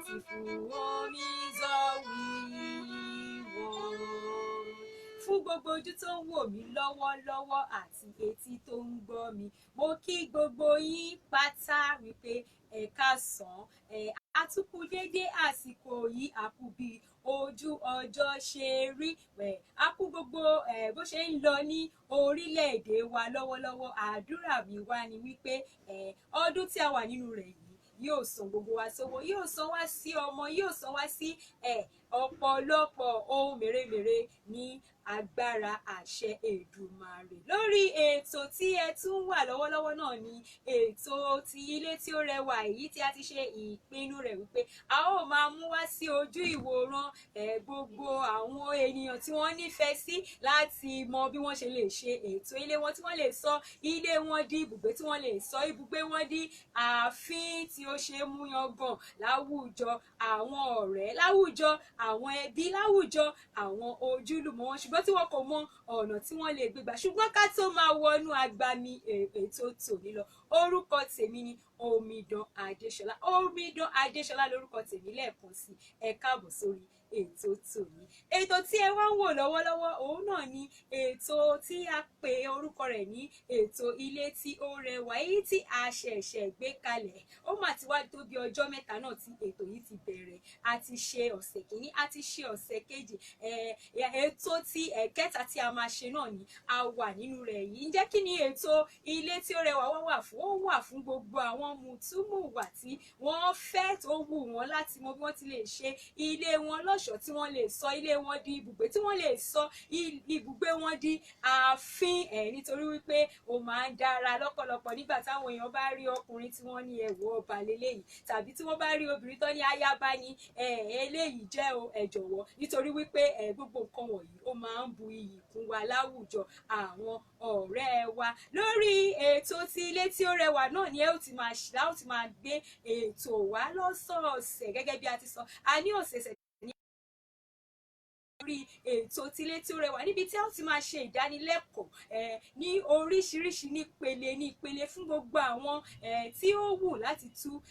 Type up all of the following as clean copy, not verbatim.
beautiful home is all we want. Fún gbogbo ojú tó ń wò mí lọ́wọ́lọ́wọ́ àti etí tó ń gbọ́ mi, mo kí gbogbo yín pátá wípé ẹ káàsán, àtúkù dédé àsìkò yìí, àkú bí ojú ọjọ́ ṣe rí, àkú gbogbo bó ṣe ń lọ ní orílẹ̀-èdè wa lọ́wọ́lọ́wọ́. Àdúrà mi wá ni wípé ọdún tí a wà nínú rẹ̀ yìí yóò san gbogbo wa sówó, yóò san wá sí ọmọ, yóò san wá sí ọ̀pọ̀lọpọ̀ ohun mèremère ní agbára àṣẹ Èdùmàrè. Lórí ètò tí ẹ tún wà lọ́wọ́lọ́wọ́ náà ni ètò ti ilé tí ó rẹwà, èyí tí a ti ṣe ìpinnu rẹ̀ wípé a ó máa mú wá sí ojú ìwòran gbogbo àwọn ènìyàn tí wọ́n nífẹ̀ẹ́ sí láti mọ bí wọ́n ṣe lè ṣe ètò ilé wọn, tí wọ́n lè sọ ilé wọn di ibùgbé, tí wọ́n lè sọ ibùgbé wọn di ààfin tí ó ṣe mú yangàn láwùjọ àwọn ọ̀rẹ́, láwùjọ àwọn ẹbí, láwùjọ àwọn ojúlùmọ̀ wọn, ṣùgbọ́n tí wọn kò mọ ọ̀nà tí wọ́n lè gbégbà. Ṣùgbọ́n ká tó máa wọnú agbami ètò tòní lọ, orúkọ tèmi ni Omidan Adéṣọlá. Omidan Adéṣọlá lórúkọ tèmi lẹ́ẹ̀kan sí. Ẹ káàbọ̀ sórí ètò tòní. Ètò tí ẹ wá ń wò lọ́wọ́lọ́wọ́ òun náà ni ètò tí a pè orúkọ rẹ̀ ní ètò ilé tí ó rẹwà, èyí tí a ṣẹ̀ṣẹ̀ gbé kalẹ̀. Ó mà ti wá tó bí ọjọ́ mẹ́ta náà tí ètò yìí ti bẹ̀rẹ̀. A ti ṣe ọ̀sẹ̀ kìíní, a ti ṣe ọ̀sẹ̀ kejì, ètò tí ẹ̀kẹta tí a máa ṣe náà ni a wà nínú rẹ̀ yìí. Ǹjẹ́ kí ni ètò ilé tí ó rẹwà wà fún? Ó wà fún gbogbo àwọn mùtúmùwà tí wọ́n fẹ́, tó wù wọ́n láti mọ bí wọ́n ti lè ṣe ilé wọn lọ́ṣọ̀ọ́, tí wọ́n lè sọ ilé wọn di ibùgbé, tí wọ́n lè sọ ibùgbé wọn di ààfin, nítorí wípé ó máa ń dára lọ́pọ̀lọpọ̀ nígbà táwọn èèyàn bá rí ọkùnrin tí wọ́n ní ẹ̀wọ̀ ọba lélẹ́yìí, tàbí tí wọ́n bá rí obìnrin tó ní ayaba ní eléyìí jẹ́ ẹ jọ̀wọ́, nítorí wípé gbogbo nǹkan wọ̀nyí ó máa ń bu iyì kún wa láwùjọ àwọn ọ̀rẹ́ wa. Lórí ètò ti ilé tí ó rẹwà náà ni ẹ ó ti máa gbé ètò wá lọ́sọ̀ọ̀sẹ̀, gẹ́gẹ́ bí a ti sọ, a ní ọ̀sẹ̀ọ̀sẹ̀ lórí ètò tilé tí ó rẹwà, níbi tí a ó ti máa ṣe ìdánilẹ́kọ̀ọ́ ní oríṣiríṣi nípele fún gbogbo àwọn tí ó wù láti tú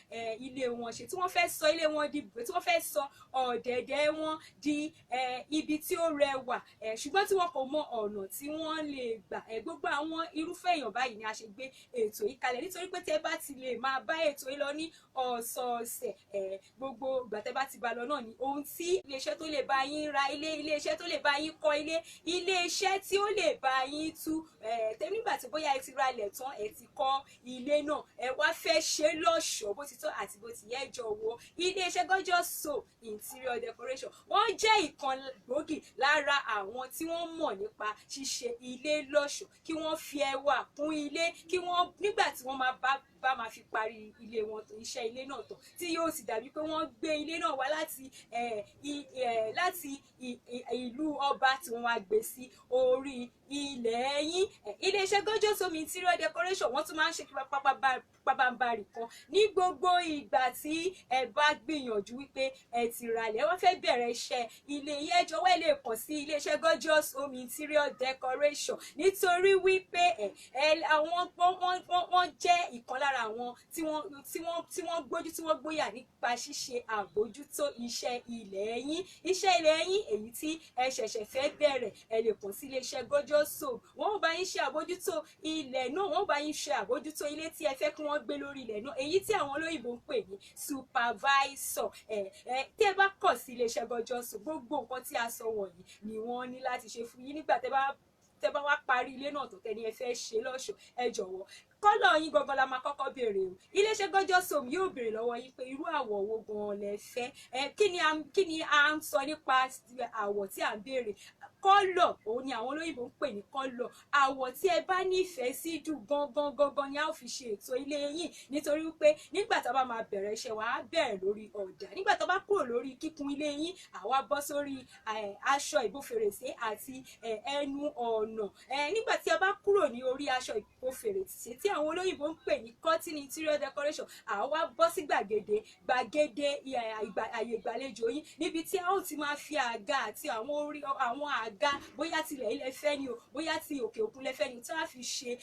ilé wọn ṣe, tí wọ́n fẹ́ sọ ilé wọn di ibùgbé, tí wọ́n fẹ́ sọ ọ̀dẹ̀dẹ̀ wọn di ibi tí ó rẹwà, ṣùgbọ́n tí wọn kò mọ ọ̀nà tí wọ́n lè gbà. Gbogbo àwọn irúfẹ́ èèyàn báyìí ni a ṣe gbé ètò yìí kalẹ̀, nítorí pé tẹ́ bá ti lè máa bá ètò yìí lọ ní ọ̀sọ̀ọ̀sẹ̀, gbogbo ìgbà tẹ́ bá ti bá lọ náà ni ohun tí iléeṣẹ́ tó lè bá yín ra ilé, iléeṣẹ́ tó lè bá yín kọ́ ilé, iléeṣẹ́ tí ó lè bá yín tú nígbà tí bóyá ẹ ti ra ilẹ̀ tán, ẹ ti kọ́ ilé náà, ẹ wá fẹ́ ṣe lọ́ṣọ̀ọ́ bó ti tọ́ àti bó ti yẹ, jọ̀wọ́ iléeṣẹ́ Gorgeous Soul Interior Decoration wọ́n jẹ́ ìkan gbòógì lára àwọn tí wọ́n mọ̀ nípa ṣíṣe ilé lọ́ṣọ̀ọ́, kí wọ́n fi ẹwà kún ilé, kí wọ́n nígbà tí wọ́n bá máa fi parí ilé wọn, iṣẹ́ ilé náà tán, tí yóò sì dàbí pé wọ́n gbé ilé náà wá láti ìlú ọba tí wọ́n wá gbé sí orí ilẹ̀ yín. Iléeṣẹ́ Gorgeous Soul Interior Decoration wọ́n tún máa ń ṣe pàbàmbarì kan ní gbogbo ìgbà tí ẹ bá gbìyànjú wípé ẹ ti ralẹ̀, wọ́n fẹ́ bẹ̀rẹ̀ iṣẹ́ ilé yín, ẹ jọ̀wọ́ ẹ lè kàn sí iléeṣẹ́ Gorgeous Soul Interior Decoration, nítorí wípé wọ́n jẹ́ ìkan lára àwọn tí wọ́n gbójú, tí wọ́n gbóyà nípa ṣíṣe àbójútó iṣẹ́ ilẹ̀ yín, èyí tí ẹ ṣẹ̀ṣẹ̀ fẹ́ bẹ̀rẹ̀. Ẹ lè kàn sí iléeṣẹ́ Gorgeous Soul, wọ́n ó bá yín ṣe àbójútó ilẹ̀ náà, wọ́n ó bá yín ṣe àbójútó ilé tí ẹ fẹ́ kí wọ́n gbé lórí ilẹ̀ náà, èyí tí àwọn olóyìnbó ń pè ní supervisor. Tí ẹ bá kàn sí iléeṣẹ́ Gorgeous Soul, gbogbo nǹkan tí a sọ wọ̀nyí ni wọ́n ní láti ṣe fún yín nígbà tẹ́ bá wá parí ilé náà tó tẹ́ ní ẹ fẹ́ ṣe lọ́ṣọ̀ọ́. Ẹ jọ̀wọ́ kọ́lọ̀ yín gangan la máa kọ́kọ́ béèrè o. Iléeṣẹ́ Gorgeous Soul yóò béèrè lọ́wọ́ yín pé irú àwọ̀ wo gan-an lẹ fẹ́. Kí ni a ń sọ nípa àwọ̀ tí à ń béèrè? Kọ́lọ̀ òun ni àwọn olóyìnbó ń pè ní kọ́lọ̀. Àwọ̀ tí ẹ bá nífẹ̀ẹ́ sí jù gangan ni a ó fi ṣe ètò ilé yín, nítorí wípé nígbà tá a bá máa bẹ̀rẹ̀ iṣẹ́ wa á bẹ̀rẹ̀ lórí ọ̀dà, nígbà tó bá kúrò lórí kíkùn ilé yín àwa bọ́ sórí aṣọ ìbò fèrèsé àti ẹnu ọ̀nà. Nígbà tí a bá kúrò ní orí aṣọ ìbò fèrèsé tí àwọn olóyìnbó ń pè ní curtain interior decoration. Àwa bọ́ sí gbàgede àyè ìgbàlejò yín níbi tí a ó ti máa fi àga àti àwọn àga bóyá tilẹ̀ ilẹ̀ fẹ́ ni o bóyá ti òkè òkun lẹ́fẹ́ ni tí a fi ṣe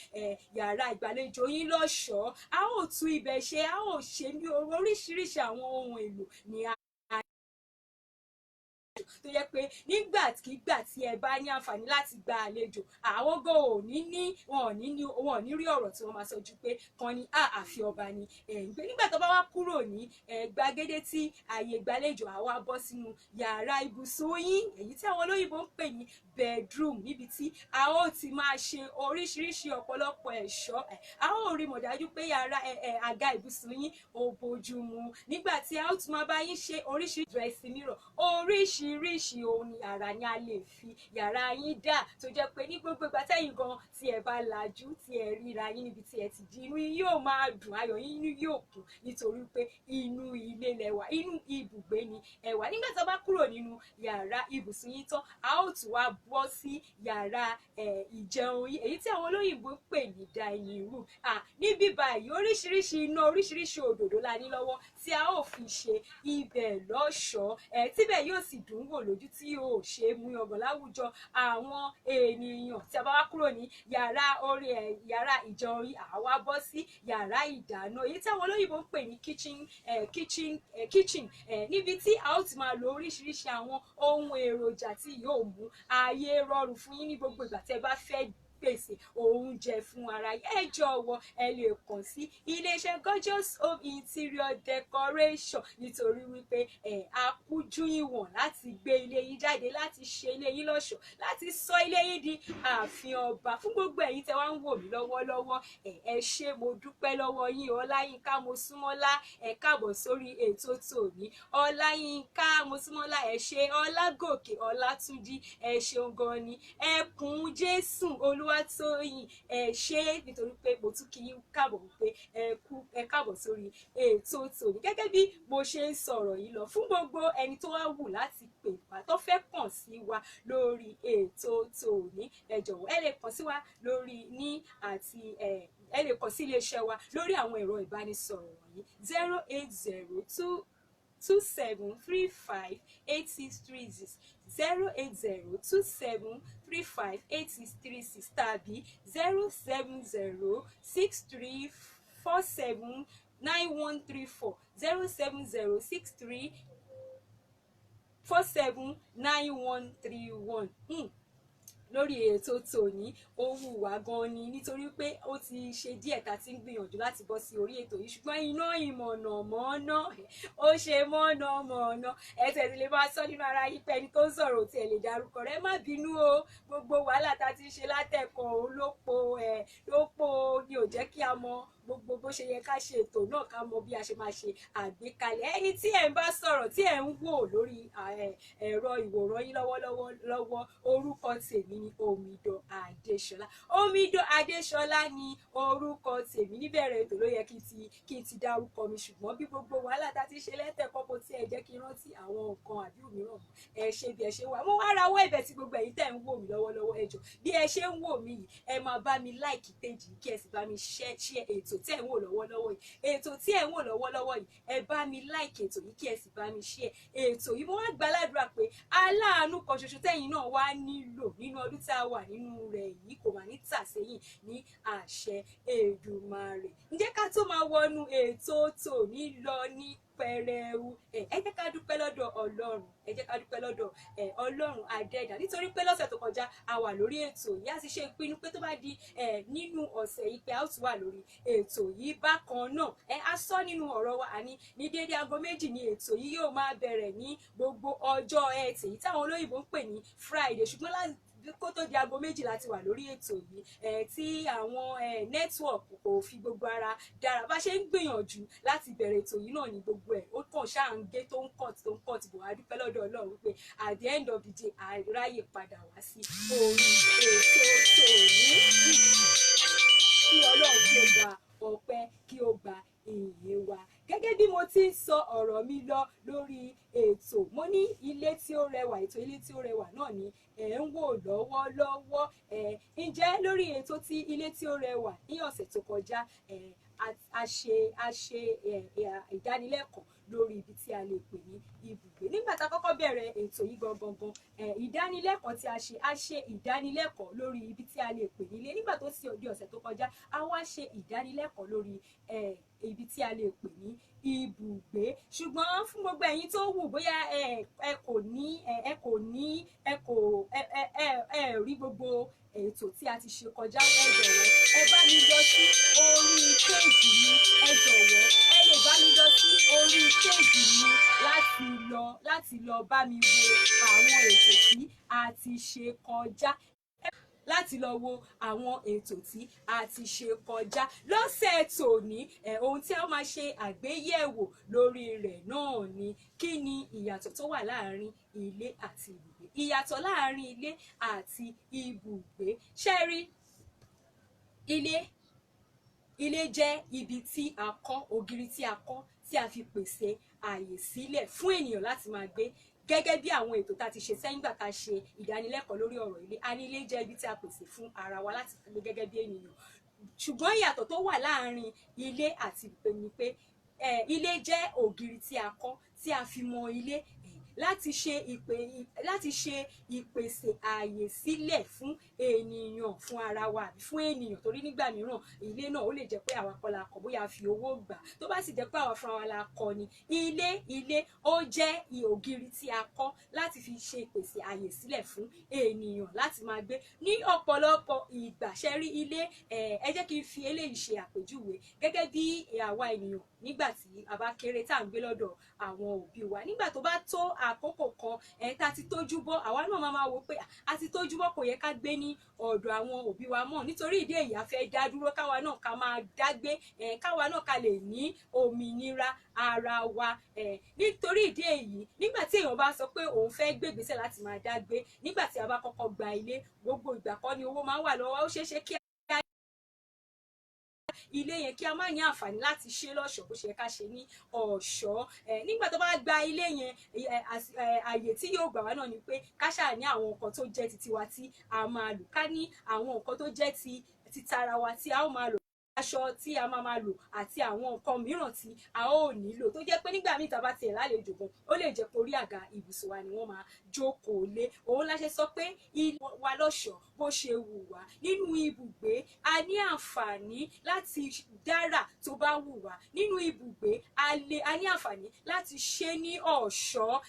yàrá ìgbàlejò yín lọ́ṣọ̀ọ́. A ó tún ibẹ̀ ṣe, a ó ṣe ní oríṣiríṣi àwọn ohun èlò ní tó yẹ pé nígbàkigbà tí ẹ bá ní àǹfààní láti gba àlejò àwọn gan wọn ò ní rí ọ̀rọ̀ tí wọ́n máa sọ ju pé kan ní àfi ọba ni gbé. Nígbà tó bá wá kúrò ní gbàgede tí àyè ìgbàlejò àwa bọ́ sínú yàrá ibùsùn yín èyí tí àwọn olóyìnbó ń pè ní bedroom, níbi tí a ó ti máa ṣe oríṣiríṣi ọ̀pọ̀lọpọ̀ ẹ̀ṣọ́. A ó rí mọ̀ dájú pé yàrá àga ibùsùn yín ò bójú mu. Nígbà tí a ó tún máa bá yín ṣe oríṣiríṣi dressing mirror, oríṣiríṣi ohun àrà ni a lè fi yàrá yín dà tó jẹ́ pé ní gbogbo ìgbà tẹ́yìn gan tí ẹ bá lajú tí ẹ ríra yín níbi tí ẹ ti di inú yín yóò máa dùn, ayọ̀ yín yóò kún nítorí pé inú ilé lẹwà, inú ibùgbé ni ẹ wà. Nígbà tí a bá kúrò nínú yàrá ibùsùn yín tán a ó tún wá bọ́ sí yàrá ìjẹun yín èyí tí àwọn olóyìnbó ń pè ní dining room. Níbí báyìí oríṣiríṣi iná oríṣiríṣi òdòdó la ní lọ́wọ́ tí a ó fi ṣe ibẹ̀ lọ́ṣọ̀ọ́ tíbẹ̀ yóò sì dùn wò lójú tí yóò ṣe mú yangàn láwùjọ àwọn ènìyàn. Tí a bá wá kúrò ní yàrá ìjẹun yín àwa bọ́ sí yàrá ìdáná èyí tí àwọn olóyìnbó ń pè ní kitchen níbi tí a ó ti máa lo oríṣiríṣi àwọn ohun èròjà tí yóò mú ayé rọrùn fún yín ní gbogbo ìgbà tí ẹ bá fẹ́ pèsè oúnjẹ fún ara yín. Ẹ jọ̀wọ́ ẹ lè kàn sí iléeṣẹ́ Gorgeous Home Interior Decoration nítorí wípé a kújú ìwọ̀n láti gbé ilé yín jáde, láti ṣe ilé yín lọ́ṣọ̀ọ́, láti sọ ilé yín di ààfin ọba. Fún gbogbo ẹ̀yin tẹ́ wá ń wò mí lọ́wọ́lọ́wọ́ ẹ ṣé mo dúpẹ́ lọ́wọ́ yín. Ọláyínká Mosúnmọ́lá ẹ káàbọ̀ sórí ètò tòní. Ọláyínká Mosúnmọ́lá ẹ ṣé. Ọlágòkè Ọlátúnjí ẹ ṣeun gan ni. Ẹkùn Jésù Olúwatóyìn ẹ ṣé nítorí pé mo tún kí yín káàbọ̀ wípé ẹ káàbọ̀ sórí ètò tòní. Gẹ́gẹ́ bí mo ṣe ń sọ̀rọ̀ yìí lọ fún gbogbo ẹni tó wá wù láti pè wá tó fẹ́ kàn sí wa lórí ètò tòní ẹ jọ̀wọ́ ẹ lè kàn sí wa lórí ẹ lè kàn sí iléeṣẹ́ wa lórí àwọn ẹ̀rọ ìbánisọ̀rọ̀ wọ̀nyí 08027358636 08027358636 tàbí 07063479134 07063479131. Lórí ètò tòní ó wù wá gan ni nítorí pé ó ti ṣe díẹ̀ tá ti ń gbìyànjú láti bọ́ sí orí ètò yìí ṣùgbọ́n iná ìmọ̀nàmọ́ná ó ṣe mọ̀nàmọ́ná ẹsẹ̀ tí lè máa sọ nínú ara yín pé ẹni tó ń sọ̀rọ̀ tí ẹ lè dárúkọ rẹ̀ má bínú o. Gbogbo wàhálà tá ti ń ṣe látẹ̀kọ̀ lópo ni ò jẹ́ kí a mọ gbogbo bó ṣe yẹ ká ṣe ètò náà ká mọ bí a ṣe máa ṣe àgbékalẹ̀. Ẹni tí ẹ ń bá sọ̀rọ̀ tí ẹ ń wò lórí ẹ̀rọ ìwòran yín lọ́wọ́ orúkọ tèmi ni Omidan Adéṣọlá. Omidan Adéṣọlá ni orúkọ tèmi. Níbẹ̀rẹ̀ ètò ló yẹ kí n ti dárúkọ mi ṣùgbọ́n bí gbogbo wàhálà tá ti ṣe lẹ́tẹ̀kọ́ kò tí ẹ jẹ́ kí n rántí àwọn nǹkan àbí òmíràn ẹ ṣe bí ẹ ṣe wà. Mo wá rawọ́ ẹ̀bẹ̀ tí gbogbo ẹ̀yin tẹ́ ń wò mí lọ́wọ́lọ́wọ́ ẹ jọ̀ọ́ bí ẹ ṣe ń wò mí yìí ẹ máa bá mi láìkì péjì kí ẹ sì bá mi share ètò tí ẹ ń wò lọ́wọ́lọ́wọ́ yìí. Ètò tí ẹ ń wò lọ́wọ́lọ́wọ́ yìí ẹ bá mi láìkì ètò yìí kí ẹ sì bá mi share ètò yìí. Mo wá gbàládùra pé aláàánú kan ṣoṣo tẹ́yin náà wá nílò nínú ọdún tá a wà nínú rẹ̀ yìí kò mà ní tà sẹ́yìn ní àṣẹ Èdùmàrè. Ǹjẹ́ ká tó máa wọnú ètò tòní lọ ní pẹrẹu ẹ jẹ́ ká dúpẹ́ lọ́dọ̀ Ọlọ́run Ọlọ́run adẹ́dà nítorí pé lọ́sẹ̀ tó kọjá a wà lórí ètò yìí a sì ṣe ìpinnu pé tó bá di nínú ọ̀sẹ̀ yìí pé a ó tún wà lórí ètò yìí bákan náà a sọ nínú ọ̀rọ̀ wa àní ní déédéé aago 2 ní ètò yìí yóò máa bẹ̀rẹ̀ ní gbogbo ọjọ́ Ẹtì èyí táwọn olóyìnbó ń pè ní Friday ṣùgbọ́n kó tó di aago 2 láti wà lórí ètò yìí tí àwọn network kò fi gbogbo ara dára bá ṣe ń gbìyànjú láti bẹ̀rẹ̀ ètò yìí náà ní gbogbo ẹ̀ ó kàn ṣáà ń gé tó ń cut bò á dúpẹ́ lọ́dọ̀ Ọlọ́run wípé at the end of the day àráyè padà wá sí orí ètò tòní kí Ọlọ́run kí ó gba ọpẹ́ kí ó gba ìyìn wa. gẹ́gẹ́ bí mo ti ń sọ ọ̀rọ̀ mi lọ lórí ètò, mo ní ilé tí ó rẹwà, ètò ilé tí ó rẹwà náà ni ẹ̀ ń wò lọ́wọ́lọ́wọ́. Ǹjẹ́ lórí ètò ti ilé tí ó rẹwà ní ọ̀sẹ̀ tó kọjá, a ṣe ìdánilẹ́kọ̀ọ́ lórí ibi tí a lè pè ní ibùgbé. Nígbà tá a kọ́kọ́ bẹ̀rẹ̀ ètò yìí gangan, ìdánilẹ́kọ̀ọ́ tí a ṣe ìdánilẹ́kọ̀ọ́ lórí ibi tí a lè pè ní ilé. Nígbà tó sì di ọ̀sẹ̀ tó kọjá, a wá ṣe ìdánilẹ́kọ̀ọ́ lórí ibi tí a lè pè ní ibùgbé. Ṣùgbọ́n fún gbogbo ẹ̀yin tó wù bóyá ẹ rí gbogbo ètò tí a ti ṣe kọjá, ẹ jọ̀wọ́ ẹ bá mi lọ sí orí péèjì mi, ẹ jọ̀wọ́ ẹ lè bá mi lọ sí orí péèjì mi láti lọ bá mi wo àwọn ètò tí a ti ṣe kọjá, láti lọ wo àwọn ètò tí a ti ṣe kọjá. Lọ́sẹ̀ tòní, ohun tí a máa ṣe àgbéyẹ̀wò lórí rẹ̀ náà ni kí ni ìyàtọ̀ tó wà láàárín ilé àti ibùgbé. Ìyàtọ̀ láàárín ilé àti ibùgbé. Ṣé rí, ilé jẹ́ ibi tí a kọ́, ògiri tí a kọ́, tí a fi pèsè ààyè sílẹ̀ fún ènìyàn láti máa gbé. Gẹ́gẹ́ bí àwọn ètò tá a ti ṣe sẹ́yìn gbà tá a ṣe ìdánilẹ́kọ̀ọ́ lórí ọ̀rọ̀ ilé, a ní ilé jẹ́ ibi tí a pèsè fún ara wa láti gbé gẹ́gẹ́ bí ènìyàn. Ṣùgbọ́n ìyàtọ̀ tó wà láàárín ilé àti ibùgbé ni pé ilé jẹ́ ògiri tí a kọ́, tí a fi mọ ilé láti ṣe ìpèsè ààyè sílẹ̀ fún ènìyàn, fún ara wa àbí fún ènìyàn. Torí nígbà mìíràn ilé náà ó lè jẹ́ pé àwa kọ́ la kọ́, bóyá a fi owó gbà. Tó bá sì jẹ́ pé àwa fúnra wa la kọ́ ni, ilé ó jẹ́ ògiri tí a kọ́ láti fi ṣe ìpèsè ààyè sílẹ̀ fún ènìyàn láti máa gbé. Ní ọ̀pọ̀lọpọ̀ ìgbà, ṣe rí ilé, ẹ jẹ́ kí n fi eléyìí ṣe àpèjúwe gẹ́gẹ́ bí àwa ènìyàn nígbà tí a bá kéré tá à ń gbé lọ́dọ̀ àwọn òbí wa. Nígbà tó bá tó àkókò kan tá ti tójú bọ́, àwa náà máa wò pé a ti tójú bọ́, kò yẹ ká gbé ní ọ̀dọ̀ àwọn òbí wa mọ́. Nítorí ìdí èyí a fẹ́ dá dúró, káwa náà ká máa dágbé, káwa náà ká lè ní òmìnira ara wa. Nítorí ìdí èyí, nígbà tí èèyàn bá sọ pé òun fẹ́ gbé ìgbésẹ̀ láti máa dágbé, nígbà tí a bá kọ́kọ́ gba ilé, gbogbo ìgbà kọ́ ni owó máa ń wà lọ́wọ́. Ó ṣeé ṣe kí ilé yẹn kí a má ní àǹfààní láti ṣe lọ́ṣọ̀ọ́ bó ṣe yẹ ká ṣe ní ọ̀ṣọ́. Nígbà tó bá gba ilé yẹn, àyè tí yóò gbà wá náà ni pé ká ṣáà ní àwọn nǹkan tó jẹ́ ti tiwa tí a máa lò, ká ní àwọn nǹkan tó jẹ́ ti tara wa tí a ó máa lò, aṣọ tí a máa lò àti àwọn nǹkan mìíràn tí a ó nílò, tó jẹ́ pé nígbà míì tá bá tiẹ̀ lálejò gan, ó lè jẹ́ pé orí àga ibùsùn wa ni wọ́n máa jókòó lé. Òun la ṣe sọ pé ilé wa lọ́ṣọ̀ọ́ bó ṣe wù wá. Nínú ibùgbé a ní àǹfààní láti dára tó bá wù wá. Nínú ibùgbé a ní àǹfààní láti ṣe ní ọ̀ṣọ́.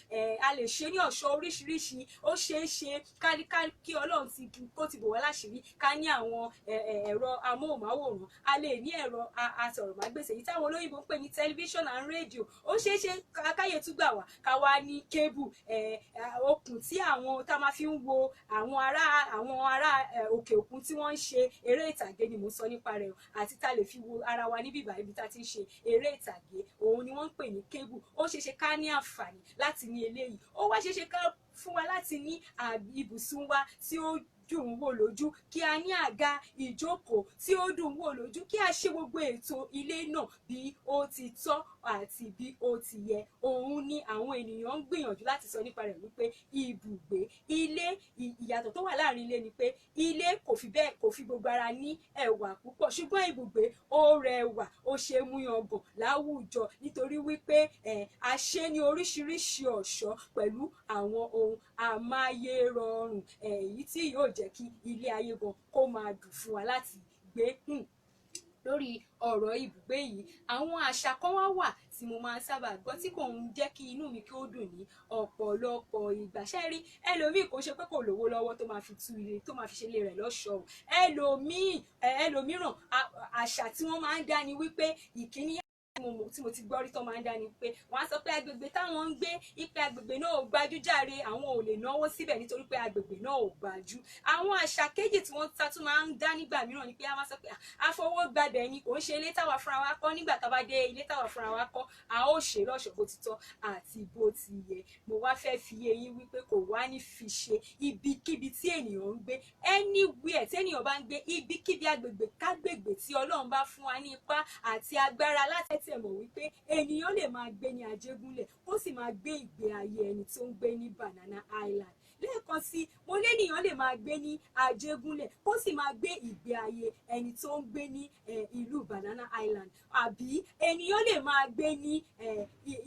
A lè ṣe ní ọ̀ṣọ́ oríṣiríṣi. Ó ṣeé ṣe kí Ọlọ́run kó ti bò wá láṣìírí, ká ní àwọn ẹ̀rọ amóhùnmáwòrán, a lè ní ẹ̀rọ asọ̀rọ̀mágbèsì èyí táwọn olóyìnbó ń pè ní television and radio. Ó ṣeé ṣe káyè tún gbà wá ká wá ní cable, okùn tí tá máa fi ń wo àwọn ará òkè òkun tí wọ́n ń ṣe eré ìtàgé ni mò ń sọ nípa rẹ̀, àti tá lè fi wo ara wa níbí báyìí ibi tá ti ń ṣe eré ìtàgé, òun ni wọ́n ń pè ní cable. Ó ṣeé ṣe ká ní àǹfààní láti ní eléyìí. Ó wá ṣeé ṣe ká fún wa láti ní ibùsùn wa tí ó dùn wò lójú, kí a ní àga ìjókòó tí ó dùn wò lójú, kí a ṣe gbogbo ètò ilé náà bí ó ti tọ́ àti bí ó ti yẹ. Òun ni àwọn ènìyàn ń gbìyànjú láti sọ nípa rẹ̀ wípé ibùgbé. Ilé, ìyàtọ̀ tó wà láàrin ilé ni pé ilé kò fi gbogbo ara ní ẹwà púpọ̀, ṣùgbọ́n ibùgbé ó rẹwà, ó ṣe mú yangàn láwùjọ nítorí wípé a ṣe ní oríṣiríṣi ọ̀ṣọ́ pẹ̀lú àwọn ohun amáyérọrùn, èyí tí yóò jẹ́ kí ilé ayé gan kó máa dùn fún wa láti gbé. Lórí ọ̀rọ̀ ibùgbé yìí, àwọn àṣà kan wà tí mo máa ń sábà gbọ́ tí kò ń jẹ́ kí inú mi kí ó dùn ní ọ̀pọ̀lọpọ̀ ìgbà. Ṣé rí, ẹlòmíì kò ṣe pé kò lówó lọ́wọ́ tó máa fi ṣe ilé rẹ̀ lọ́ṣọ̀ọ́. Ẹlòmíràn àṣà tí wọ́n máa ń dá ni wípé ìkíní tí mo ti gbọ́ rí tó máa ń dá ni pé wọ́n á sọ pé agbègbè táwọn ń gbé, ipe agbègbè náà ò gbajújàre, àwọn ò lè náwó síbẹ̀ nítorí pé agbègbè náà ò gbajú. Àwọn àṣà kejì tí wọ́n tún máa ń dá nígbà mìíràn ni pé a máa sọ pé àfọwọ́gbàbẹ̀ ni, kò ń ṣe ilé táwa fúnra wa kọ́. Nígbà tá a bá dé ilé táwa fúnra wa kọ́, a ó ṣe lọ́ṣọ̀ọ́ bó ti tọ́ àti bó ti yẹ. Mo wá fẹ́ fi yé yín wípé kò wá ní fi ṣe ibikíbi tí ènìyàn ń gbé, anywhere tí ènìyàn bá ń gbé, ibikíbi agbègbè kágbègbè tí Ọlọ́run bá fún wa ní ipá àti agbára láti tiẹ̀ mọ̀ wípé ènìyàn lè máa gbé ní Ajégúnlẹ̀ kó sì máa gbé ìgbé ayé ẹni tó ń gbé ní Banana Island. Lẹ́ẹ̀kan sí, mo lénìyàn lè máa gbé ní Ajégúnlẹ̀ kó sì máa gbé ìgbé ayé ẹni tó ń gbé ní ìlú Banana Island, àbí ènìyàn lè máa gbé ní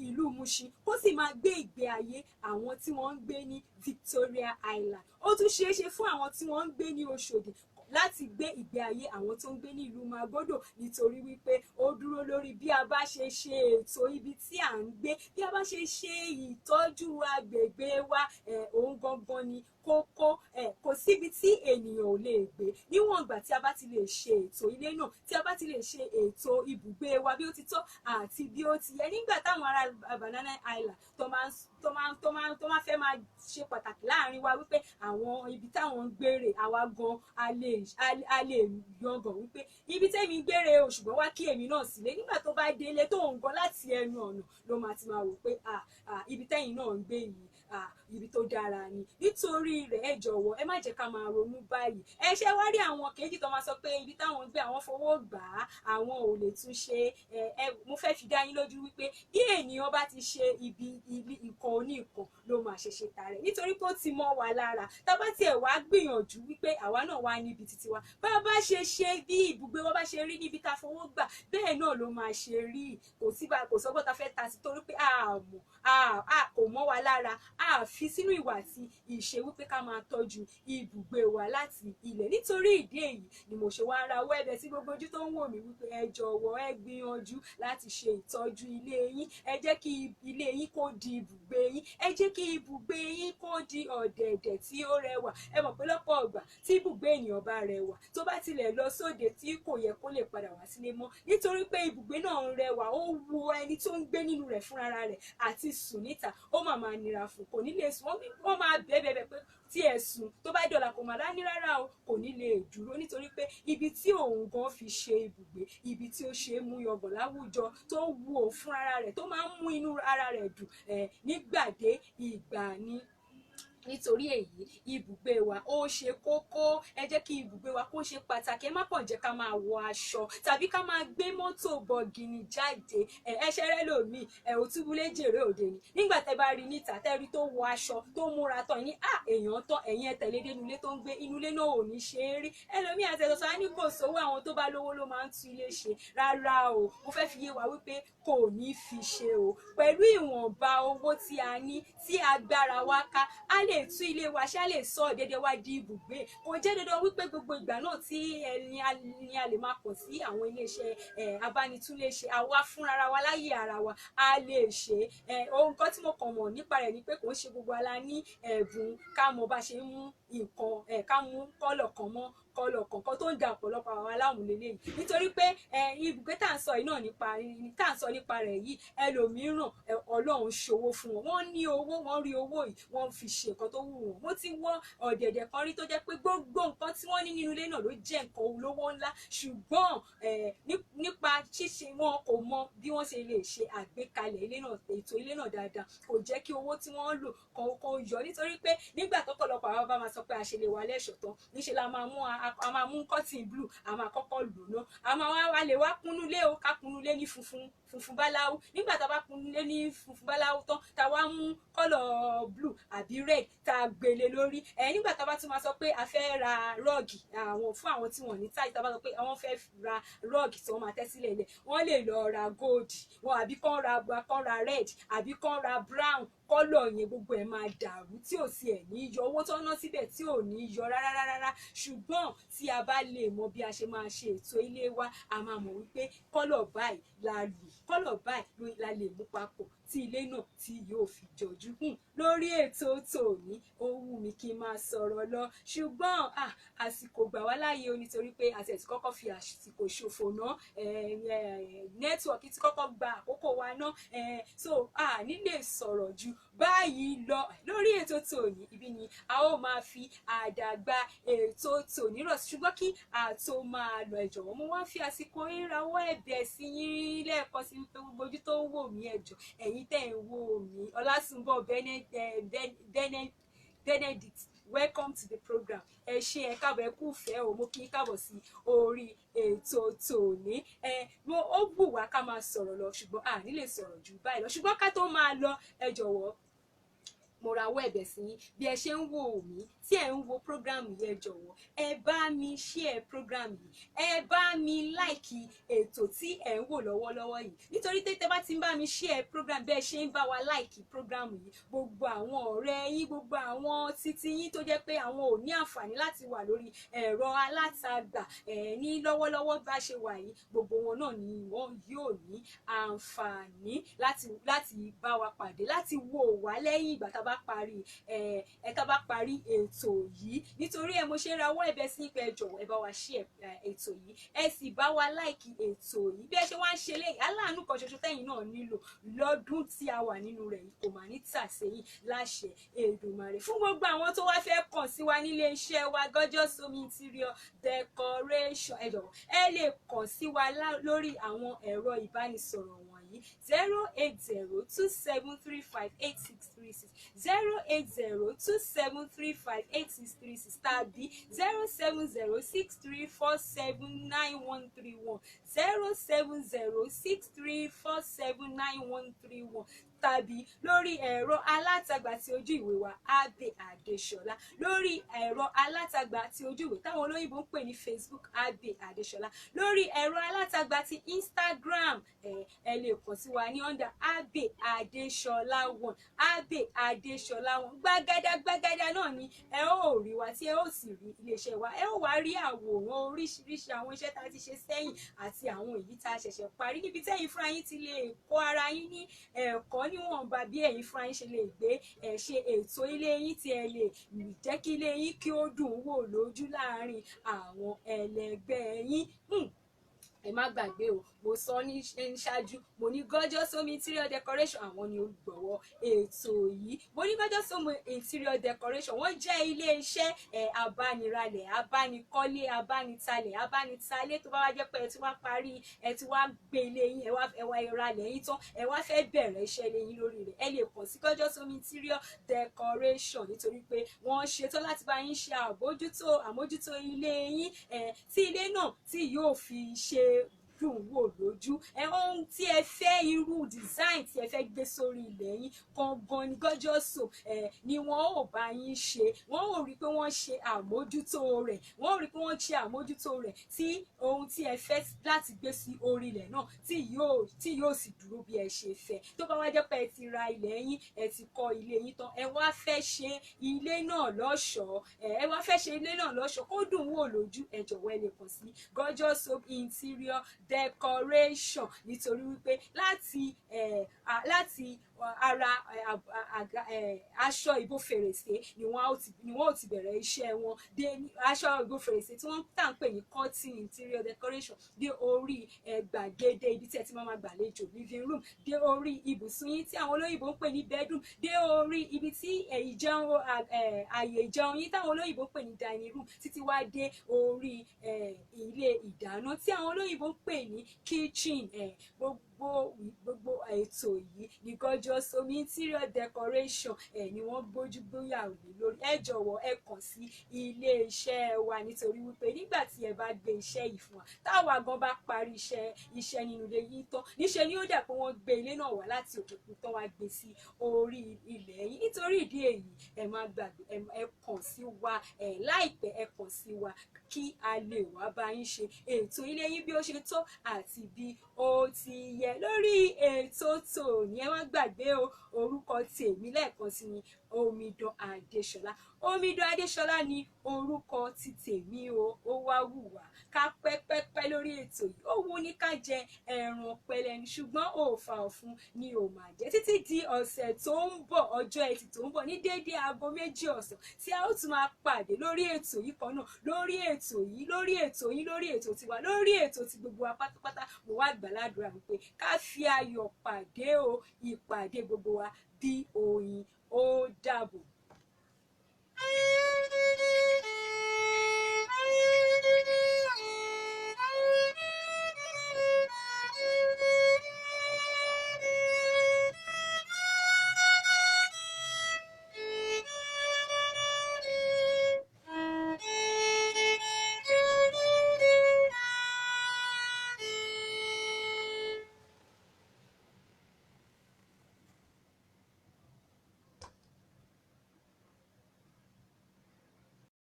ìlú Mushin kó sì máa gbé ìgbé ayé àwọn tí wọ́n ń gbé ní Victoria Island. Ó tún ṣeé ṣe fún àwọn tí wọ́n ń gbé ní Òṣòdì láti gbé ìgbé ayé àwọn tó ń gbé ní ìlú Magodo, nítorí wípé ó dúró lórí bí a bá ṣe ṣe ètò ibi tí à ń gbé, bí a bá ṣe ṣe ìtọ́jú agbègbè wa, òun gangan ni kókó. Kò síbi tí ènìyàn ò lè gbé níwọ̀n ìgbà tí a bá ti lè ṣe ètò ilé náà, tí a bá ti lè ṣe ètò ibùgbé wa bí ó ti tọ́ àti bí ó ti yẹ. Nígbà táwọn ará Banana Island tó máa fẹ́ máa ṣe pàtàkì láàrin wa wípé àwọn ibi táwọn ń gbére, àwa gan a lè yangàn wípé ibi tẹ́mi ń gbére o, ṣùgbọ́n wá kí èmi náà sílé. Nígbà tó bá délé tó ń gan láti ẹnu ọ̀nà ló máa ti máa wò pé ibi tẹ́yìn náà ń gbé yìí ibi tó dára ni. Nítorí rẹ̀ ẹ jọ̀wọ́ ẹ má jẹ́ ká máa ronú báyìí. Ẹ ṣe wá rí àwọn kejì tó máa sọ pé ibi táwọn ń gbé àwọn fowó gbà á, àwọn ò lè tún ṣe. Mo fẹ́ fi dá yín lójú wípé bí ènìyàn bá ti ṣe ibi nǹkan oníkan ló máa ṣe tààrẹ, nítorí pé ó ti mọ́ wa lára. Tá bá tiẹ̀ wá gbìyànjú wípé àwa náà wá níbi títí wa, bá bá ṣe bí ibùgbé wa bá ṣe rí níbi tá fowó gbà, bẹ́ẹ̀ náà ló máa ṣe rí. Kò sọ́gbọ́n tá fẹ́ ta sí, torí pé kò mọ́ wa lára, fi sínú ìwà àti ìṣe wípé ká máa tọ́jú ibùgbé wa láti ilẹ̀. Nítorí ìdí èyí ni mo ṣe wá rawọ́ ẹ̀bẹ̀ sí gbogbo ojú tó ń wò mí wípé ẹ jọ̀wọ́ ẹ gbìyànjú láti ṣe ìtọ́jú ilé yín. Ẹ jẹ́ kí ilé yín kó di ibùgbé yín, ẹ jẹ́ kí ibùgbé yín kó di ọ̀dẹ̀dẹ̀ tí ó rẹwà. Ẹ mọ̀ pé lọ́pọ̀ ọgbà tí ibùgbé ènìyàn bá rẹwà, tó bá tilẹ̀ lọ sóde tí kò yẹ kó lè padà wá sílé mọ́, nítorí pé ibùgbé náà ń rẹwà, ó wu ẹni tó ń gbé nínú rẹ̀ fúnra rẹ̀ àti sùn níta ó máa nira fún, kò ní lè sùn. Wọ́n máa bẹ̀bẹ̀ pé tí ẹ sùn tó bá dọ̀là kò máa dání rárá o, kò ní lè dúró, nítorí pé ibi tí òun gan fi ṣe ibùgbé, ibi tí ó ṣe é mú yangàn láwùjọ, tó wu òun fún ara rẹ̀, tó máa ń mú inú ara rẹ̀ dùn nígbàdé ìgbà ni. Nítorí èyí ibùgbé wa ó ṣe kókó. Ẹ jẹ́ kí ibùgbé wa kó ṣe pàtàkì. Ẹ má kàn jẹ́ ká máa wọ aṣọ tàbí ká máa gbé mọ́tò bọ̀gìnì jáde. Ẹṣẹ́ rẹ lòmíì òtúbulé jèrè òde ni. Nígbà tẹ bá rí níta tẹ́rí tó wọ aṣọ tó múra tán ní èèyàn tán, ẹ̀yin ẹ tẹ̀lé dé inú ilé tó ń gbé, inú ilé náà ò ní ṣe é rí. Ẹlòmíì àti ẹ̀sọ́ á ní kò sówó, àwọn tó bá lówó ló máa ń tún ilé ṣe. Rárá o, mo fẹ́ fi yé wa wípé kò ní fi ṣe o. Pẹ̀lú ìwọ̀nba owó tí a ní, tí agbára wa ká, a lè tún ilé wa ṣá, lè sọ dédé wá di ibùgbé. Kò jẹ́ dandan wípé gbogbo ìgbà náà tí ni a lè máa pọ̀ sí àwọn iléeṣẹ́ abánitúnléṣe. Àwa fúnra wa láyé ara wa a lè ṣe. Ohun kan tí mo kàn mọ̀ nípa rẹ̀ ni pé kò ń ṣe gbogbo ala ní ẹ̀bùn ká mọ bá ṣe ń mú nǹkan ká mú kọ́lọ̀ kan mọ́ kọ́lọ̀ kọ̀ọ̀kan tó ń da ọ̀pọ̀lọpọ̀ àwọn aláwọ̀ lélẹ́yìn. Nítorí pé ibùgbé tá à ń sọ yìí náà nípa rẹ̀ yìí, ẹlòmíràn Ọlọ́run ṣòwò fún wọn. Wọ́n ní owó, wọ́n rí owó yìí, wọ́n fi ṣe nǹkan tó wù wọ́n. Mo ti wọ ọ̀dẹ̀dẹ̀ kan rí tó jẹ́ pé gbogbo nǹkan tí wọ́n ní nínú ilé náà ló jẹ́ nǹkan olówó ńlá, ṣùgbọ́n nípa ṣíṣe wọn kò mọ bí wọ́n ṣe lè ṣe àgbékalẹ̀ ilé náà, ètò ilé náà dáadáa. Kò jẹ́ kí owó tí wọ́n lò kó yọ, nítorí pé nígbà tọ́pọ̀lọpọ̀ àwọn bá máa sọ pé a ṣe lè wà lẹ́ṣọ̀ tán, níṣẹ́ la máa mú cotton blue, a máa kọ́kọ́ lò náà, a máa wá lè wá kúnnúlé o, ká kúnnúlé ní funfun báláwú. Nígbà tá a bá kúnnúlé ní funfun báláwú tán, tá a wá mú kọ́lọ̀ blue àbí red tá a gbélé lórí. Nígbà tá a bá tún máa sọ pé a fẹ́ ra rọ́ọ̀gì fún àwọn tí wọ́n ní táì, tá a bá sọ pé àwọn fẹ́ ra rọ́ọ̀gì tí wọ́n máa tẹ́ sílẹ̀ lẹ̀, wọ́n lè lọ ra gold àbí kán ra red àbí kán ra brown. Kọ́lọ̀ yẹn gbogbo ẹ̀ máa dàrú tí ò sí ẹ̀ ní yọ, owó tó ná síbẹ̀ tí ò ní yọ rárá. Ṣùgbọ́n tí a bá lè mọ bí a ṣe máa ṣe ètò ilé wa, a máa mọ̀ wípé kọ́lọ̀ báyìí la lù, kọ́lọ̀ báyìí la lè mú papọ̀ tí ilé náà tí yóò fi jọjú. Lórí ètò tòní ó wù mí kí n máa sọ̀rọ̀ lọ, ṣùgbọ́n àsìkò gbà wá láàyè o, nítorí pé àti ẹ̀ ti kọ́kọ́ fi àsìkò ṣòfò ná, nẹ́tíwọ̀kì ti kọ́kọ́ gba àkókò wa ná, so nílé sọ̀rọ̀ ju báyìí lọ lórí ètò tòní. Ibi ni a ó máa fi àdàgbà ètò tòní rọ̀, ṣùgbọ́n kí àtò máa lọ, ẹ jọ̀wọ́ mo wá fi àsìkò yín rawọ́ ẹ̀bẹ̀ sí yín lẹ́ẹ̀kan sí wípé gbogbo ojú tó ń wò mí, ẹ jọ̀ọ́ ẹ̀yin tẹ́ ń wò mí, Ọlásùnbọ̀ Benedict welcome to the program. Ẹ ṣé, ẹ káàbọ̀, ẹ kú ìfẹ́ o, mo kí yín káàbọ̀ sí orí ètò tòní. Ó wù wá ká máa sọ̀rọ̀ lọ ṣùgbọ́n a ní lè sọ̀rọ̀ jù báyìí lọ, ṣùgbọ́n ká tó máa lọ, ẹ jọ̀wọ́ mo rawọ́ ẹ̀bẹ̀ sí yín bí ẹ ṣe ń wò mí tí ẹ ń wo program yìí, ẹ jọ̀wọ́ ẹ bá mi share program yìí, ẹ bá mi like ètò tí ẹ ń wò lọ́wọ́lọ́wọ́ yìí, nítorí tẹ́ bá ti ń bá mi share program bí ẹ ṣe ń bá wa like program yìí, gbogbo àwọn ọ̀rẹ́ yín, gbogbo àwọn títí yín tó jẹ́ pé àwọn ò ní àǹfààní láti wà lórí ẹ̀rọ alátagbà ní lọ́wọ́lọ́wọ́ bá ṣe wà yìí, gbogbo wọn náà ni wọ́n yóò ní àǹfààní láti bá wa pàdé, láti wò wá lẹ́yìn ìgbà tá bá parí ètò yìí. Nítorí ẹ mo ṣe rawọ́ ẹ̀bẹ̀ sí pé ẹ jọ̀wọ́ ẹ bá wa share ètò yìí, ẹ sì bá wa like ètò yìí bí ẹ ṣe wá ń ṣe lẹ́yìn. Aláàánú kan ṣoṣo tẹ́yin náà nílò lọ́dún tí a wà nínú rẹ̀ yìí kò mà ní tà sẹ́yìn láṣẹ Èdùmàrè. Fún gbogbo àwọn tó wá fẹ́ kàn sí wa nílé iṣẹ́ wa Gorgeous Home Interior Decoration, ẹ jọ̀wọ́ ẹ lè kàn sí wa lórí àwọn ẹ̀rọ ìbánisọ̀rọ̀ wọ̀nyí 08027358636 08027358636 tàbí 07063479131 07063479131 tàbí lórí ẹ̀rọ alátagbà tí ojú ìwé wa Abe Adesola, lórí ẹ̀rọ alátagbà tí ojú ìwé táwọn olóyìnbó ń pè ní Facebook Abe Adesola, lórí ẹ̀rọ alátagbà tí Instagram ẹ lè kàn sí wa ní under Abe Adesola 1 Abe Adesola 1. Gbàgádà náà ni ẹ ó rí wa tí ẹ ó sì rí iléeṣẹ́ wa, ẹ ó wá rí àwòrán oríṣiríṣi àwọn iṣẹ́ tá a ti ṣe sẹ́yìn àti àwọn èyí tá a ṣẹ̀ṣẹ̀ parí, níbi tẹ́yin fúnra yín ti lè kọ́ ara yín ní ẹ̀kọ́ níwọ̀nba bí ẹ̀yin fúnra yín ṣe lè gbé ṣe ètò ilé yín tí ẹ lè jẹ́ kí ilé yín kí ó dùn wò lójú láàárín àwọn ẹlẹgbẹ́ yín. Ẹ má gbàgbé o, mo sọ ní ṣáájú, mo ní Gorgeous Home Interior Decoration àwọn ni olùgbọ̀wọ́ ètò yìí. Mo ní Gorgeous Home Interior Decoration wọ́n jẹ́ ilé iṣẹ́ abániralẹ̀, abánikọ́lé, abánitalẹ̀, abánitalé tó bá wá jẹ́ pé ẹ ti wá parí, ẹ ti wá gbé ilé yín, ẹ wá ìralẹ̀ yín tán, ẹ wá fẹ́ bẹ̀rẹ̀ iṣẹ́ ilé yín lórí rẹ̀, ẹ lè kàn sí Gorgeous Home Interior Decoration nítorí pé wọ́n ṣetán láti bá yín ṣe àmójútó ilé yín tí ilé náà tí yóò fi ṣe dùn wò lójú. Ohun tí ẹ fẹ́, irú design tí ẹ fẹ́ gbé sórí ilẹ̀ yín gangan ni Gorgeous Home ni wọ́n ò bá yín ṣe. Wọ́n ò rí pé wọ́n ṣe àmójútó rẹ̀, wọ́n ò rí pé wọ́n ṣe àmójútó rẹ̀ tí ohun tí ẹ fẹ́ láti gbé sí orí ilẹ̀ náà tí yóò sì dúró bí ẹ ṣe fẹ́. Tó bá wá jẹ́ pé ẹ ti ra ilẹ̀ yín, ẹ ti kọ́ ilé yín tán, ẹ wá fẹ́ ṣe ilé náà lọ́ṣọ̀ọ́, kó dùn wò lójú, ẹ jọ̀wọ́ ẹ lè kàn sí Gorgeous Home Interior Decoration nítorí wípé láti ara aṣọ ìbò fèrèsé ni wọ́n ó ti bẹ̀rẹ̀ iṣẹ́ wọn, dé aṣọ ìbò fèrèsé tí wọ́n tà ń pè ní curtain interior decoration, dé orí gbàgede ibi tí ẹ ti máa gbàlejò living room, dé orí ibùsùn yín tí àwọn olóyìnbó ń pè ní bedroom, dé orí ibi tí àyè ìjẹun yín táwọn olóyìnbó ń pè ní dining room, títí wá dé orí ilé ìdáná tí àwọn olóyìnbó ń pè ní kitchen. Gbogbo ètò yìí ní Gorgeous Home Interior Decoration ni wọ́n gbójú gbóyà lé lórí. Ẹ jọ̀wọ́ ẹ kàn sí ilé iṣẹ́ wa nítorí wípé nígbà tí ẹ bá gbé iṣẹ́ yìí fún wa, táwa gan bá parí iṣẹ́ nínú ilé yín tán, níṣẹ́ ni ó dà pé wọ́n gbé ilé náà wá láti òkè òkun tán wá gbé sí orí ilẹ̀ yín. Nítorí ìdí èyí ẹ má gbàgbé, ẹ kàn sí wa láìpẹ́, ẹ kàn sí wa kí a lè wá bá yín ṣe ètò ilé yín bí ó ṣe tó àti bí ó ti yẹ. Lórí ètò tòní ẹ má gbàgbé o, orúkọ tèmi lẹ́ẹ̀kan sí ni Omidan Adesola. Omidan Adesola ni orúkọ ti tèmi o. Ó wá wù wá ká pẹ́pẹ́pẹ́ lórí ètò yìí, ó wù ní ká jẹ ẹran pẹlẹni ṣùgbọ́n òòfà ọ̀fun ni ò máa jẹ. Títí di ọ̀sẹ̀ tó ń bọ̀, ọjọ́ ẹtì tó ń bọ̀ ní déédé aago 2 ọ̀sán tí a ó tún máa pàdé lórí ètò yìí kan náà, lórí ètò tiwa, lórí ètò ti gbogbo wa pátápátá. Mo wá gbàládùra wípé ká fi ayọ̀ pàdé o, ìpàdé gbogbo wa bí oyin. Ó dàbọ̀.